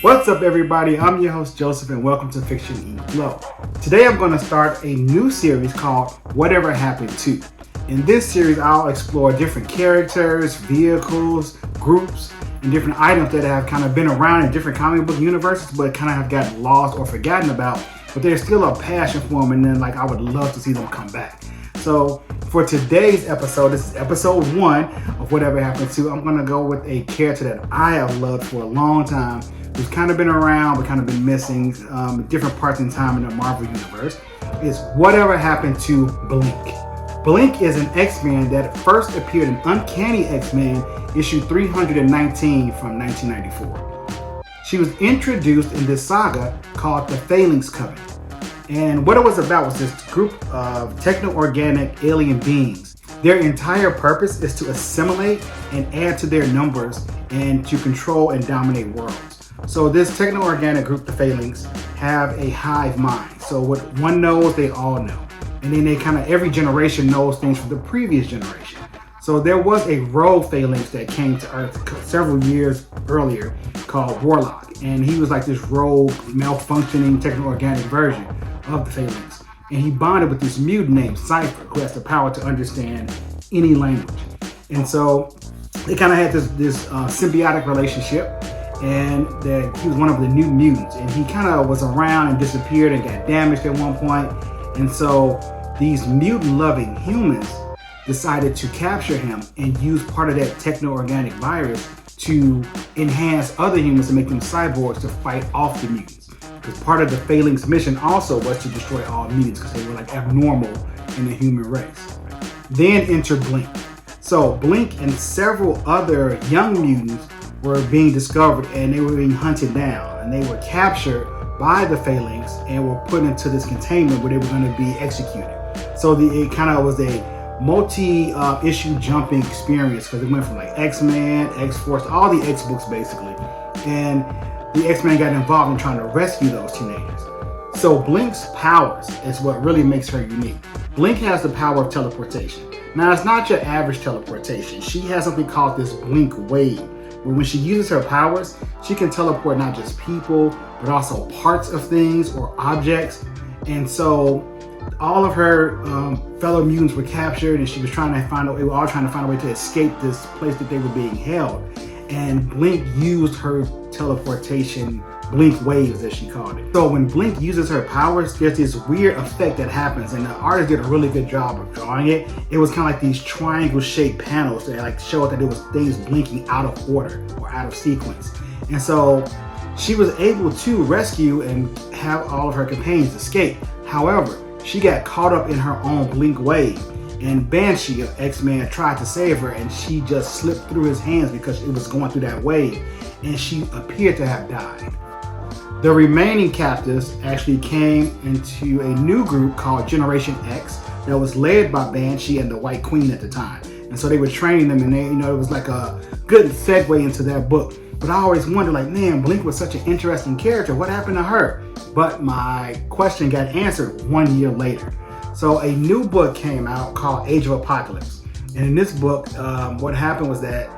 What's up, everybody? I'm your host, Joseph, and welcome to Fiction E Flow. Today I'm going to start a new series called Whatever Happened To. In this series, I'll explore different characters, vehicles, groups, and different items that have kind of been around in different comic book universes, but kind of have gotten lost or forgotten about, but there's still a passion for them, and then I would love to see them come back. So for today's episode, this is episode 1 of Whatever Happened To. I'm going to go with a character that I have loved for a long time, who's kind of been around but kind of been missing different parts in time in the Marvel Universe. It's Whatever Happened to Blink. Blink is an X-Men that first appeared in Uncanny X-Men issue 319 from 1994. She was introduced in this saga called the Phalanx Covenant. And what it was about was this group of techno-organic alien beings. Their entire purpose is to assimilate and add to their numbers and to control and dominate worlds. So this techno-organic group, the Phalanx, have a hive mind. So what one knows, they all know. And then they kind of, every generation knows things from the previous generation. So there was a rogue Phalanx that came to Earth several years earlier called Warlock. And he was like this rogue, malfunctioning, techno-organic version of the Phalanx. And he bonded with this mutant named Cypher, who has the power to understand any language. And so they kind of had this symbiotic relationship, and that he was one of the new mutants. And he kind of was around and disappeared and got damaged at one point. And so these mutant-loving humans decided to capture him and use part of that techno-organic virus to enhance other humans and make them cyborgs to fight off the mutants. Because part of the Phalanx mission also was to destroy all mutants because they were like abnormal in the human race. Then enter Blink. So Blink and several other young mutants were being discovered, and they were being hunted down, and they were captured by the Phalanx and were put into this containment where they were going to be executed. So it kind of was a multi-issue jumping experience, because it went from like X-Men, X-Force, all the X books basically. And the X-Men got involved in trying to rescue those teenagers. So Blink's powers is what really makes her unique. Blink has the power of teleportation. Now, it's not your average teleportation. She has something called this Blink wave, where when she uses her powers, she can teleport not just people, but also parts of things or objects. And so all of her fellow mutants were captured, and she was trying to find a way, we were all trying to find a way to escape this place that they were being held. And Blink used her teleportation, Blink waves as she called it. So when Blink uses her powers, there's this weird effect that happens, and the artist did a really good job of drawing it. It was kind of like these triangle shaped panels that like showed that there was things blinking out of order or out of sequence. And so she was able to rescue and have all of her companions escape. However, she got caught up in her own Blink wave, and Banshee of X-Men tried to save her, and she just slipped through his hands because it was going through that wave, and she appeared to have died. The remaining captives actually came into a new group called Generation X that was led by Banshee and the White Queen at the time. And so they were training them, and they, it was like a good segue into that book. But I always wondered, like, man, Blink was such an interesting character. What happened to her? But my question got answered 1 year later. So a new book came out called Age of Apocalypse. And in this book, what happened was that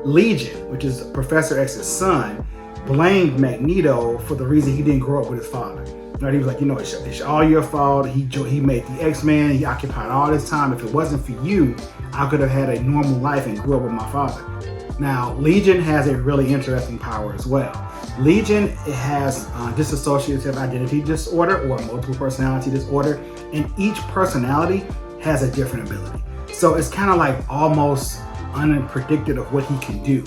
Legion, which is Professor X's son, blamed Magneto for the reason he didn't grow up with his father. Right? He was like, it's all your fault. He made the X-Men. He occupied all this time. If it wasn't for you, I could have had a normal life and grew up with my father. Now, Legion has a really interesting power as well. Legion has dissociative identity disorder or multiple personality disorder, and each personality has a different ability. So it's kind of like almost unpredicted of what he can do.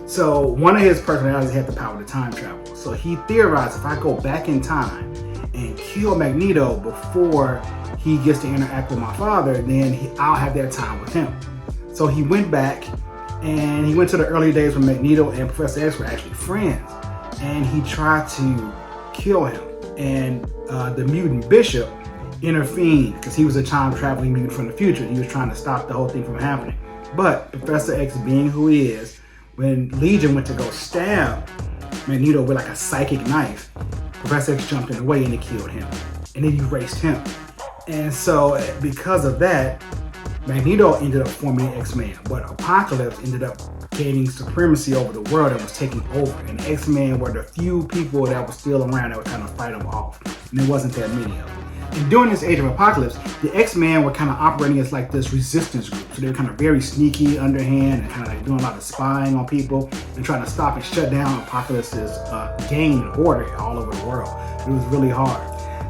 So one of his personalities had the power to time travel. So he theorized, if I go back in time and kill Magneto before he gets to interact with my father, then I'll have that time with him. So he went back, and he went to the early days when Magneto and Professor X were actually friends. And he tried to kill him. And the mutant Bishop intervened because he was a time-traveling mutant from the future. He was trying to stop the whole thing from happening. But Professor X, being who he is, when Legion went to go stab Magneto with like a psychic knife, Professor X jumped in the way and it killed him. And it erased him. And so because of that, Magneto ended up forming X-Men, but Apocalypse ended up gaining supremacy over the world and was taking over. And the X-Men were the few people that were still around that would kind of fight them off. And there wasn't that many of them. And during this Age of Apocalypse, the X-Men were kind of operating as like this resistance group. So they were kind of very sneaky, underhand, and kind of like doing a lot of spying on people and trying to stop and shut down Apocalypse's gain and order all over the world. It was really hard.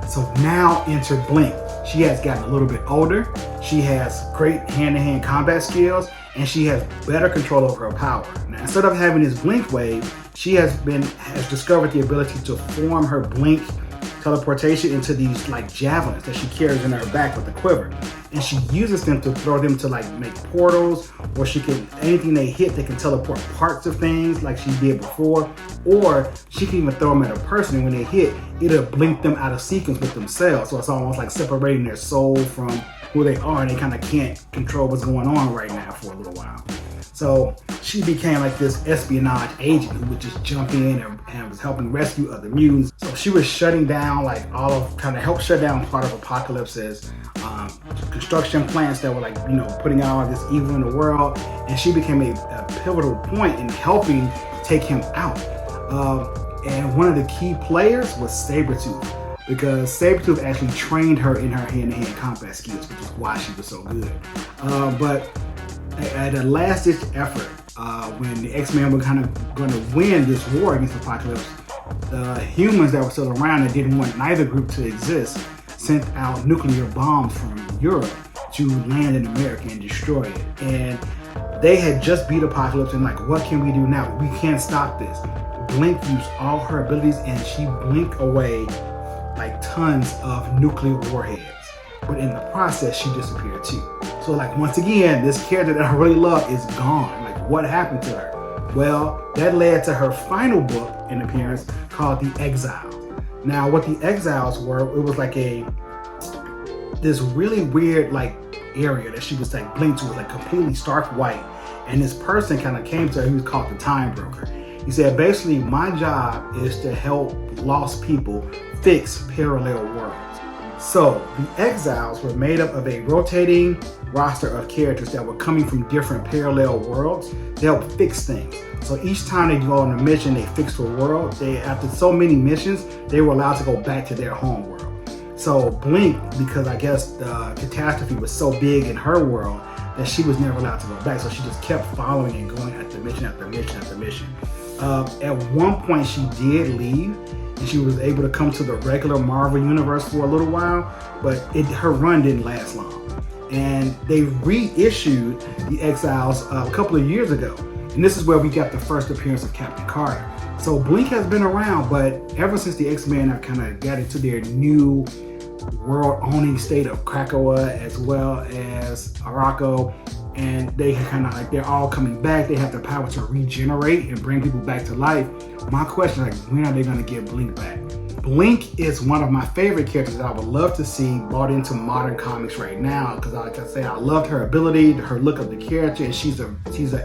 So now enter Blink. She has gotten a little bit older. She has great hand-to-hand combat skills, and she has better control over her power. Now, instead of having this blink wave, she has discovered the ability to form her blink teleportation into these like javelins that she carries in her back with the quiver, and she uses them to throw them to like make portals, or she can, anything they hit, they can teleport parts of things like she did before, or she can even throw them at a person, and when they hit, it'll blink them out of sequence with themselves. So it's almost like separating their soul from who they are, and they kind of can't control what's going on right now for a little while. So she became like this espionage agent who would just jump in and was helping rescue other mutants. So she was shutting down like kind of helped shut down part of Apocalypse's construction plants that were like, putting out all this evil in the world. And she became a pivotal point in helping take him out. And one of the key players was Sabretooth, because Sabretooth actually trained her in her hand-to-hand combat skills, which is why she was so good. But at a last-ditch effort, when the X-Men were kind of going to win this war against Apocalypse, the humans that were still around and didn't want neither group to exist sent out nuclear bombs from Europe to land in America and destroy it. And they had just beat Apocalypse, and like, what can we do now? We can't stop this. Blink used all her abilities, and she blinked away like tons of nuclear warheads. But in the process, she disappeared too. So like, once again, this character that I really love is gone. Like, what happened to her? Well, that led to her final book in appearance called The Exile. Now, what the Exiles were, it was like this really weird like area that she was like blinked to, like completely stark white. And this person kind of came to her, he was called the Time Broker. He said, basically, my job is to help lost people fix parallel worlds. So the Exiles were made up of a rotating roster of characters that were coming from different parallel worlds to help fix things. So each time they go on a mission, they fix the world. After so many missions, they were allowed to go back to their home world. So Blink, because I guess the catastrophe was so big in her world that she was never allowed to go back. So she just kept following and going after mission after mission after mission. At one point, she did leave, and she was able to come to the regular Marvel universe for a little while, but her run didn't last long. And they reissued the Exiles a couple of years ago. And this is where we got the first appearance of Captain Carter. So Blink has been around, but ever since the X-Men have kind of got into their new world-owning state of Krakoa as well as Arakko, and they kind of like, they're all coming back. They have the power to regenerate and bring people back to life. My question is, like, when are they going to get Blink back? Blink is one of my favorite characters that I would love to see brought into modern comics right now, because like I say, I loved her ability, her look of the character, and she's an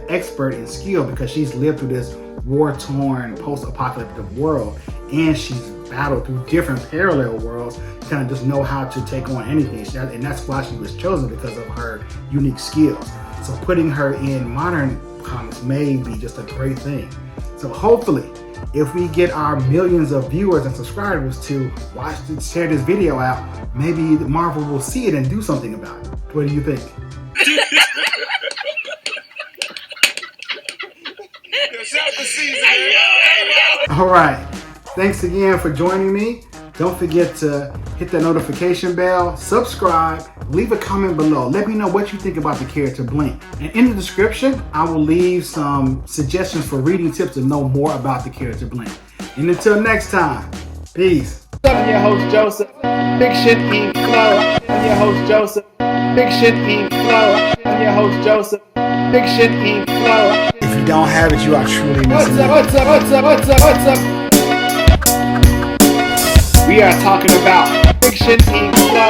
expert in skill because she's lived through this war-torn post-apocalyptic world, and she's battled through different parallel worlds to kind of just know how to take on anything. And that's why she was chosen, because of her unique skills. So putting her in modern comics may be just a great thing. So hopefully, if we get our millions of viewers and subscribers to share this video out, maybe Marvel will see it and do something about it. What do you think? All right. Thanks again for joining me. Don't forget to hit that notification bell, subscribe, leave a comment below. Let me know what you think about the character Blink. And in the description, I will leave some suggestions for reading tips to know more about the character Blink. And until next time, peace. I'm your host, Joseph. Fiction Ink Flow. I'm your host, Joseph. Fiction Ink Flow. I'm your host, Joseph. Fiction Ink Flow. If you don't have it, you are truly missing it. What's up? We are talking about Fiction Ink Flow.